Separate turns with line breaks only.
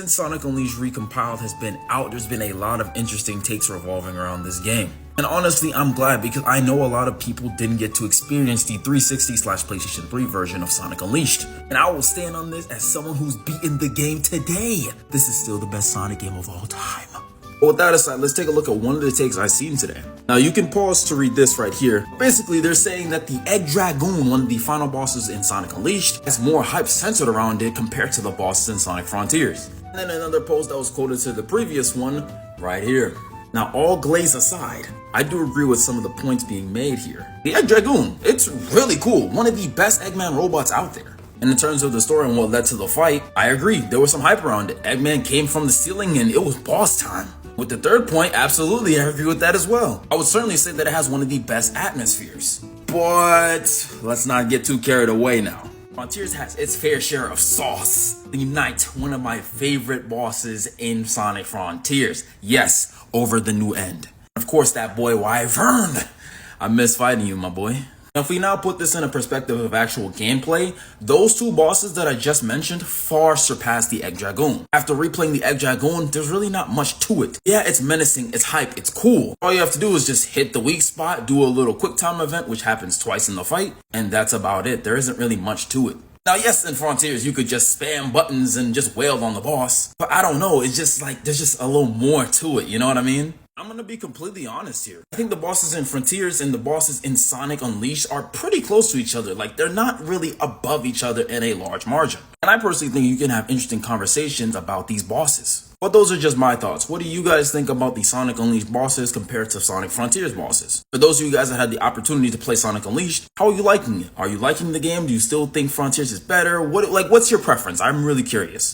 Since Sonic Unleashed Recompiled has been out, there's been a lot of interesting takes revolving around this game. And honestly, I'm glad because I know a lot of people didn't get to experience the 360/PlayStation 3 version of Sonic Unleashed. And I will stand on this as someone who's beaten the game today. This is still the best Sonic game of all time. But with that aside, let's take a look at one of the takes I've seen today. Now you can pause to read this right here. Basically, they're saying that the Egg Dragoon, one of the final bosses in Sonic Unleashed, has more hype centered around it compared to the bosses in Sonic Frontiers. And then another post that was quoted to the previous one, right here. Now, all glaze aside, I do agree with some of the points being made here. The Egg Dragoon, it's really cool. One of the best Eggman robots out there. And in terms of the story and what led to the fight, I agree. There was some hype around it. Eggman came from the ceiling and it was boss time. With the third point, absolutely, I agree with that as well. I would certainly say that it has one of the best atmospheres. But let's not get too carried away now. Frontiers has its fair share of sauce. The Knight, one of my favorite bosses in Sonic Frontiers. Yes, over the new end. Of course, that boy Wyvern. I miss fighting you, my boy. Now, if we now put this in a perspective of actual gameplay, those two bosses that I just mentioned far surpass the Egg Dragoon. After replaying the Egg Dragoon, there's really not much to it. Yeah, it's menacing, it's hype, it's cool. All you have to do is just hit the weak spot, do a little quick time event, which happens twice in the fight, and that's about it. There isn't really much to it. Now, yes, in Frontiers, you could just spam buttons and just wail on the boss, but I don't know, it's just like, there's just a little more to it, you know what I mean? I'm gonna be completely honest here. I think the bosses in Frontiers and the bosses in Sonic Unleashed are pretty close to each other. Like, they're not really above each other in a large margin. And I personally think you can have interesting conversations about these bosses. But those are just my thoughts. What do you guys think about the Sonic Unleashed bosses compared to Sonic Frontiers bosses? For those of you guys that had the opportunity to play Sonic Unleashed, how are you liking it? Are you liking the game? Do you still think Frontiers is better? What's your preference? I'm really curious.